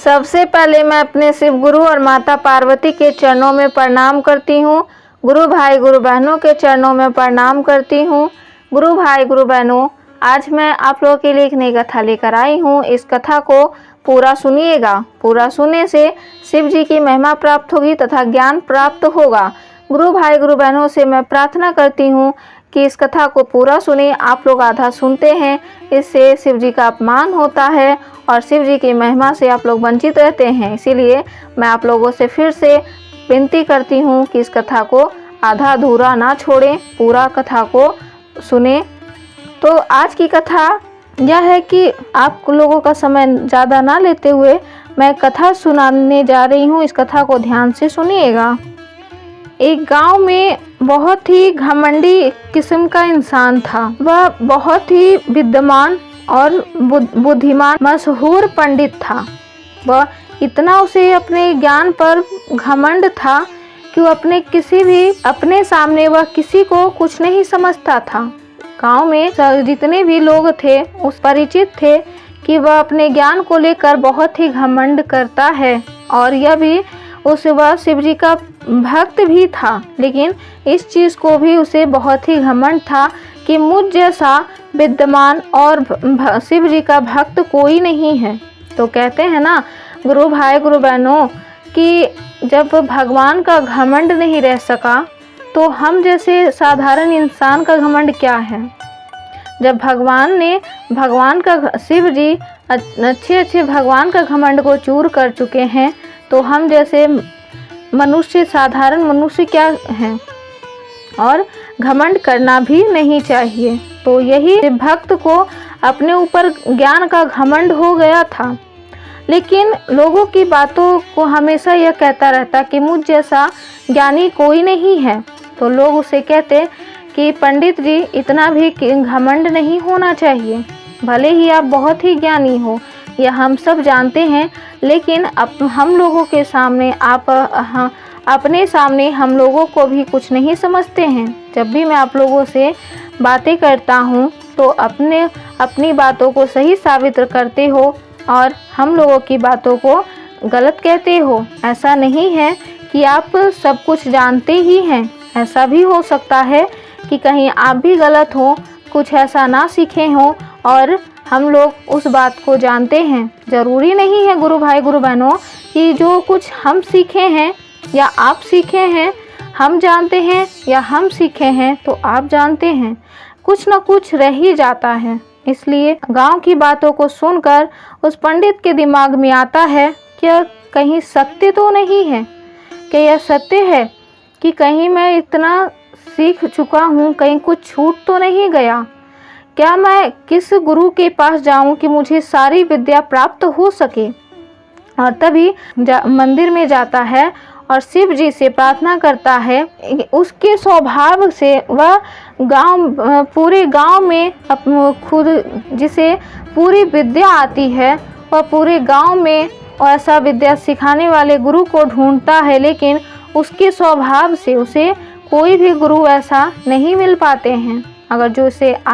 सबसे पहले मैं अपने शिव गुरु और माता पार्वती के चरणों में प्रणाम करती हूँ। गुरु भाई गुरु बहनों के चरणों में प्रणाम करती हूँ। गुरु भाई गुरु बहनों, आज मैं आप लोगों के लिए एक नई कथा लेकर आई हूँ। इस कथा को पूरा सुनिएगा। पूरा सुनने से शिव जी की महिमा प्राप्त होगी तथा ज्ञान प्राप्त होगा। गुरु भाई गुरु बहनों से मैं प्रार्थना करती हूँ कि इस कथा को पूरा सुने। आप लोग आधा सुनते हैं, इससे शिव जी का अपमान होता है और शिव जी की महिमा से आप लोग वंचित रहते हैं। इसीलिए मैं आप लोगों से फिर से विनती करती हूँ कि इस कथा को आधा अधूरा ना छोड़ें, पूरा कथा को सुने। तो आज की कथा यह है कि आप लोगों का समय ज़्यादा ना लेते हुए मैं कथा सुनाने जा रही हूँ। इस कथा को ध्यान से सुनिएगा। एक गांव में बहुत ही घमंडी किस्म का इंसान था। वह बहुत ही विद्वान और बुद्धिमान मशहूर पंडित था। वह इतना उसे अपने ज्ञान पर घमंड था कि वह अपने सामने वह किसी को कुछ नहीं समझता था। गांव में जितने भी लोग थे उस परिचित थे कि वह अपने ज्ञान को लेकर बहुत ही घमंड करता है और यह भी वह शिव जी का भक्त भी था। लेकिन इस चीज़ को भी उसे बहुत ही घमंड था कि मुझ जैसा विद्वान और शिव जी का भक्त कोई नहीं है। तो कहते हैं ना गुरु भाई गुरु बहनों कि जब भगवान का घमंड नहीं रह सका तो हम जैसे साधारण इंसान का घमंड क्या है। जब भगवान का शिव जी अच्छे भगवान का घमंड को चूर कर चुके हैं तो हम जैसे मनुष्य, साधारण मनुष्य क्या हैं। और घमंड करना भी नहीं चाहिए। तो यही भक्त को अपने ऊपर ज्ञान का घमंड हो गया था। लेकिन लोगों की बातों को हमेशा यह कहता रहता कि मुझ जैसा ज्ञानी कोई नहीं है। तो लोग उसे कहते कि पंडित जी, इतना भी घमंड नहीं होना चाहिए। भले ही आप बहुत ही ज्ञानी हो, यह हम सब जानते हैं, लेकिन हम लोगों के सामने आप अपने सामने हम लोगों को भी कुछ नहीं समझते हैं। जब भी मैं आप लोगों से बातें करता हूँ तो अपनी बातों को सही साबित करते हो और हम लोगों की बातों को गलत कहते हो। ऐसा नहीं है कि आप सब कुछ जानते ही हैं। ऐसा भी हो सकता है कि कहीं आप भी गलत हो, कुछ ऐसा ना सीखे हो और हम लोग उस बात को जानते हैं। ज़रूरी नहीं है गुरु भाई गुरु बहनों कि जो कुछ हम सीखे हैं या आप सीखे हैं, हम जानते हैं या हम सीखे हैं तो आप जानते हैं, कुछ ना कुछ रह ही जाता है। इसलिए गांव की बातों को सुनकर उस पंडित के दिमाग में आता है कि कहीं सत्य तो नहीं है, कि यह सत्य है कि कहीं मैं इतना सीख चुका हूँ, कहीं कुछ छूट तो नहीं गया। क्या मैं किस गुरु के पास जाऊं कि मुझे सारी विद्या प्राप्त हो सके। और तभी मंदिर में जाता है और शिव जी से प्रार्थना करता है। उसके स्वभाव से वह पूरे गांव में खुद जिसे पूरी विद्या आती है, वह पूरे गांव में ऐसा विद्या सिखाने वाले गुरु को ढूंढता है। लेकिन उसके स्वभाव से उसे कोई भी गुरु ऐसा नहीं मिल पाते हैं। अगर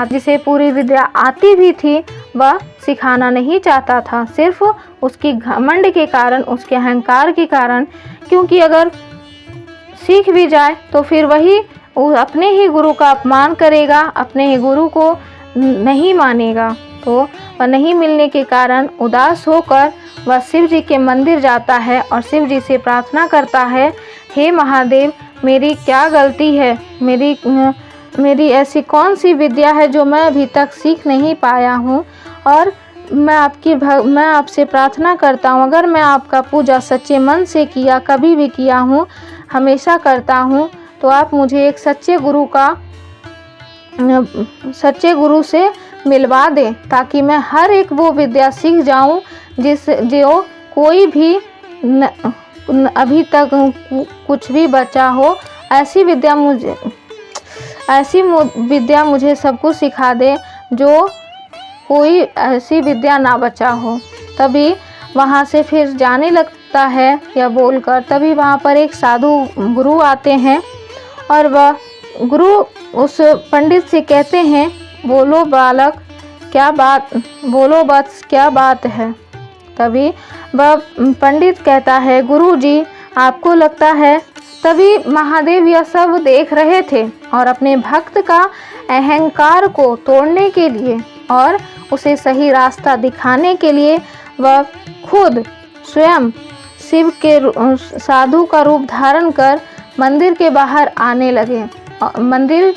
जिसे पूरी विद्या आती भी थी वह सिखाना नहीं चाहता था, सिर्फ उसकी घमंड के कारण, उसके अहंकार के कारण। क्योंकि अगर सीख भी जाए तो फिर वही अपने ही गुरु का अपमान करेगा, अपने ही गुरु को नहीं मानेगा। तो वह नहीं मिलने के कारण उदास होकर वह शिव जी के मंदिर जाता है और शिव जी से प्रार्थना करता है, हे महादेव, मेरी क्या गलती है, मेरी ऐसी कौन सी विद्या है जो मैं अभी तक सीख नहीं पाया हूँ। और मैं आपसे प्रार्थना करता हूँ, अगर मैं आपका पूजा सच्चे मन से कभी भी किया हूँ, हमेशा करता हूँ, तो आप मुझे एक सच्चे गुरु से मिलवा दें ताकि मैं हर एक वो विद्या सीख जाऊँ जो कोई भी अभी तक कुछ भी बचा हो। ऐसी विद्या मुझे सब कुछ सिखा दे जो कोई ऐसी विद्या ना बचा हो। तभी वहाँ से फिर जाने लगता है यह बोलकर। तभी वहाँ पर एक साधु गुरु आते हैं और वह गुरु उस पंडित से कहते हैं, बोलो बालक, बोलो वत्स, क्या बात है। तभी वह पंडित कहता है, गुरुजी आपको लगता है? तभी महादेव यह सब देख रहे थे और अपने भक्त का अहंकार को तोड़ने के लिए और उसे सही रास्ता दिखाने के लिए वह खुद स्वयं शिव के साधु का रूप धारण कर मंदिर के बाहर आने लगे। मंदिर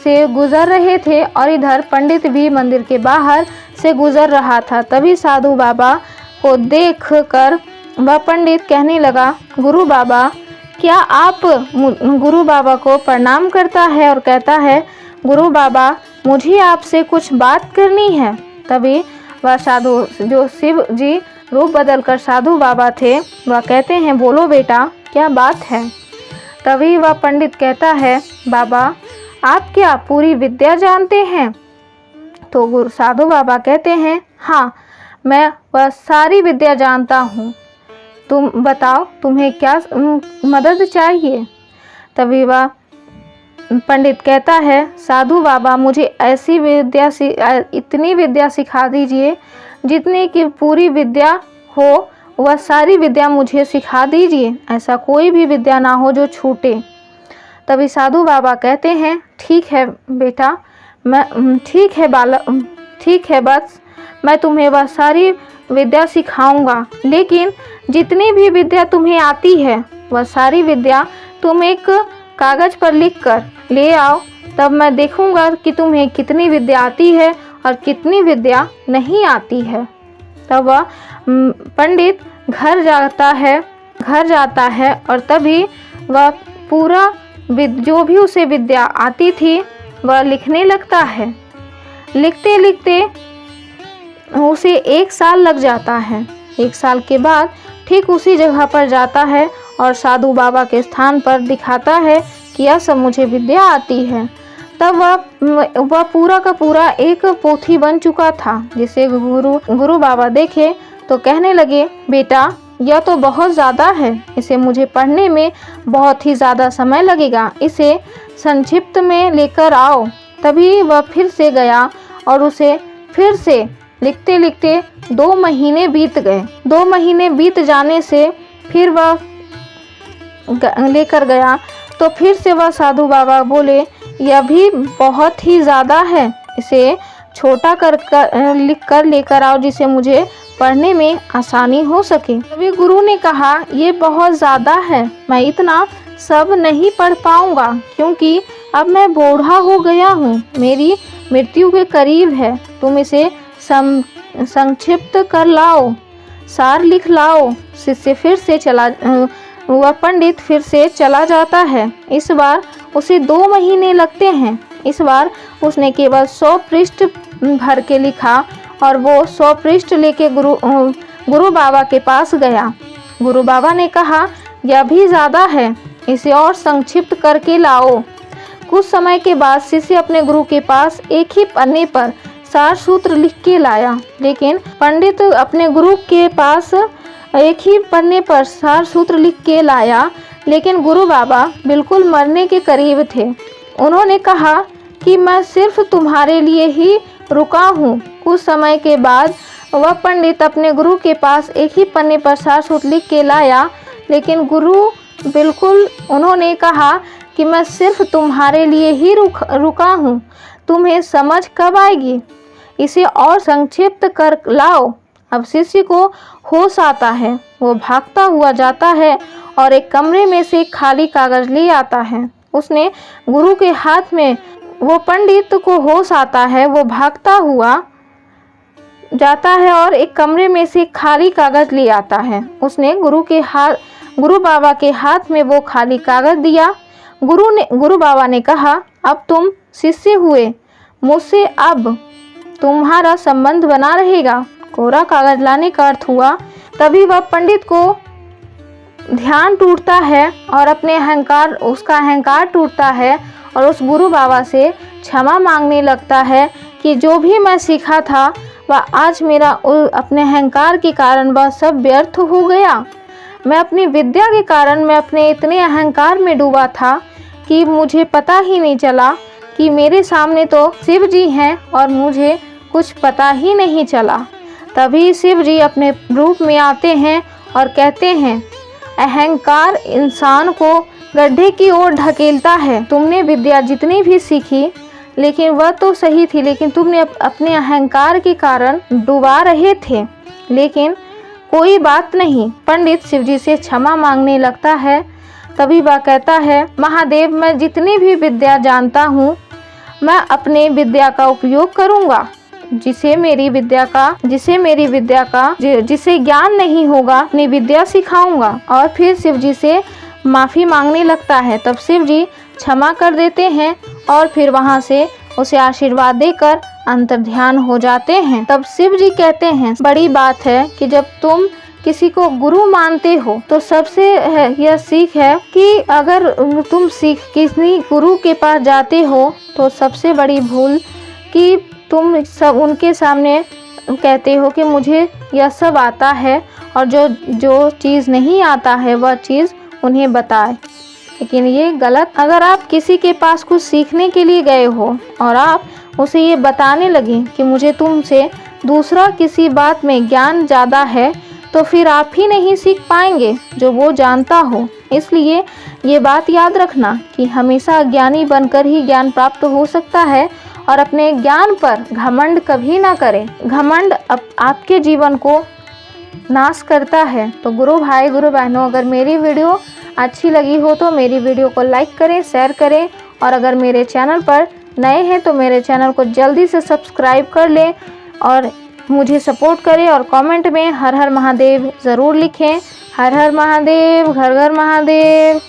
से गुजर रहे थे और इधर पंडित भी मंदिर के बाहर से गुजर रहा था। तभी साधु बाबा को देख कर वह पंडित कहने लगा, गुरु बाबा क्या आप? गुरु बाबा को प्रणाम करता है और कहता है, गुरु बाबा मुझे आपसे कुछ बात करनी है। तभी वह साधु, जो शिव जी रूप बदल कर साधु बाबा थे, वह कहते हैं, बोलो बेटा क्या बात है? तभी वह पंडित कहता है, बाबा आप क्या पूरी विद्या जानते हैं? तो गुरु साधु बाबा कहते हैं, हाँ मैं वह सारी विद्या जानता हूँ, तुम बताओ तुम्हें क्या मदद चाहिए? तभी वह पंडित कहता है, साधु बाबा मुझे ऐसी विद्या इतनी विद्या सिखा दीजिए जितनी की पूरी विद्या हो, वह सारी विद्या मुझे सिखा दीजिए, ऐसा कोई भी विद्या ना हो जो छूटे। तभी साधु बाबा कहते हैं, ठीक है बेटा, मैं ठीक है बस मैं तुम्हें वह सारी विद्या सिखाऊंगा, लेकिन जितनी भी विद्या तुम्हें आती है वह सारी विद्या तुम एक कागज़ पर लिख कर ले आओ, तब मैं देखूंगा कि तुम्हें कितनी विद्या आती है और कितनी विद्या नहीं आती है। तब वह पंडित घर जाता है और तभी वह पूरा जो भी उसे विद्या आती थी वह लिखने लगता है। लिखते लिखते उसे 1 साल लग जाता है। 1 साल के बाद ठीक उसी जगह पर जाता है और साधु बाबा के स्थान पर दिखाता है कि यह सब मुझे विद्या आती है। तब वह पूरा का पूरा एक पोथी बन चुका था, जिसे गुरु बाबा देखे तो कहने लगे, बेटा यह तो बहुत ज़्यादा है, इसे मुझे पढ़ने में बहुत ही ज़्यादा समय लगेगा, इसे संक्षिप्त में लेकर आओ। तभी वह फिर से गया और उसे फिर से लिखते लिखते 2 महीने बीत गए। 2 महीने बीत जाने से फिर वह लेकर गया तो फिर से वह साधु बाबा बोले, यह भी बहुत ही ज़्यादा है, इसे छोटा लिख कर लेकर आओ जिसे मुझे पढ़ने में आसानी हो सके। तभी गुरु ने कहा, ये बहुत ज़्यादा है, मैं इतना सब नहीं पढ़ पाऊँगा क्योंकि अब मैं बूढ़ा हो गया हूँ, मेरी मृत्यु के करीब है, तुम इसे संक्षिप्त कर लाओ, सार लिख लाओ। शिष्य फिर से वह पंडित फिर से चला जाता है। इस बार उसे 2 महीने लगते हैं। इस बार उसने केवल 100 पृष्ठ भर के लिखा और वो 100 पृष्ठ लेके गुरु बाबा के पास गया। गुरु बाबा ने कहा, यह भी ज़्यादा है, इसे और संक्षिप्त करके लाओ। कुछ समय के बाद शिष्य अपने गुरु के पास एक ही पन्ने पर सार सूत्र लिख के लाया, लेकिन पंडित अपने गुरु के पास एक ही पन्ने पर सार सूत्र लिख के लाया, लेकिन गुरु बाबा बिल्कुल मरने के करीब थे। उन्होंने कहा कि मैं सिर्फ तुम्हारे लिए ही रुका हूँ। कुछ समय के बाद वह पंडित अपने गुरु के पास एक ही पन्ने पर सार सूत्र लिख के लाया, लेकिन उन्होंने कहा कि मैं सिर्फ तुम्हारे लिए ही रुका हूँ, तुम्हें समझ कब आएगी, इसे और संक्षिप्त कर लाओ। अब शिष्य को होश आता है, वो भागता हुआ जाता है और एक कमरे में से खाली कागज ले आता है। उसने गुरु के हाथ में, वो पंडित को होश आता है, वो भागता हुआ जाता है और एक कमरे में से खाली कागज ले आता है। उसने गुरु बाबा के हाथ में वो खाली कागज दिया। गुरु बाबा ने कहा, अब तुम शिष्य हुए, मुझसे अब तुम्हारा संबंध बना रहेगा। कोरा कागज लाने का अर्थ हुआ। तभी वह पंडित को ध्यान टूटता है और उसका अहंकार टूटता है और उस गुरु बाबा से क्षमा मांगने लगता है कि जो भी मैं सीखा था वह आज मेरा अपने अहंकार के कारण वह सब व्यर्थ हो गया। मैं अपनी विद्या के कारण मैं अपने इतने अहंकार में डूबा था कि मुझे पता ही नहीं चला कि मेरे सामने तो शिव जी हैं और मुझे कुछ पता ही नहीं चला। तभी शिव जी अपने रूप में आते हैं और कहते हैं, अहंकार इंसान को गड्ढे की ओर ढकेलता है। तुमने विद्या जितनी भी सीखी लेकिन वह तो सही थी, लेकिन तुमने अपने अहंकार के कारण डुबा रहे थे। लेकिन कोई बात नहीं। पंडित शिवजी से क्षमा मांगने लगता है। तभी वह कहता है, महादेव, मैं जितनी भी विद्या जानता हूँ मैं अपने विद्या का उपयोग करूँगा। जिसे ज्ञान नहीं होगा अपनी विद्या सिखाऊंगा। और फिर शिवजी से माफ़ी मांगने लगता है। तब शिवजी क्षमा कर देते हैं और फिर वहाँ से उसे आशीर्वाद देकर अंतर्ध्यान हो जाते हैं। तब शिवजी कहते हैं, बड़ी बात है कि जब तुम किसी को गुरु मानते हो तो सबसे यह सीख है कि अगर तुम किसी गुरु के पास जाते हो तो सबसे बड़ी भूल कि तुम सब उनके सामने कहते हो कि मुझे यह सब आता है, और जो चीज़ नहीं आता है वह चीज़ उन्हें बताए। लेकिन ये गलत। अगर आप किसी के पास कुछ सीखने के लिए गए हो और आप उसे ये बताने लगे कि मुझे तुमसे दूसरा किसी बात में ज्ञान ज़्यादा है, तो फिर आप ही नहीं सीख पाएंगे जो वो जानता हो। इसलिए ये बात याद रखना कि हमेशा ज्ञानी बनकर ही ज्ञान प्राप्त हो सकता है, और अपने ज्ञान पर घमंड कभी ना करें। घमंड आपके जीवन को नाश करता है। तो गुरु भाई गुरु बहनों, अगर मेरी वीडियो अच्छी लगी हो तो मेरी वीडियो को लाइक करें, शेयर करें, और अगर मेरे चैनल पर नए हैं तो मेरे चैनल को जल्दी से सब्सक्राइब कर लें और मुझे सपोर्ट करें। और कमेंट में हर हर महादेव ज़रूर लिखें। हर हर महादेव, घर घर महादेव।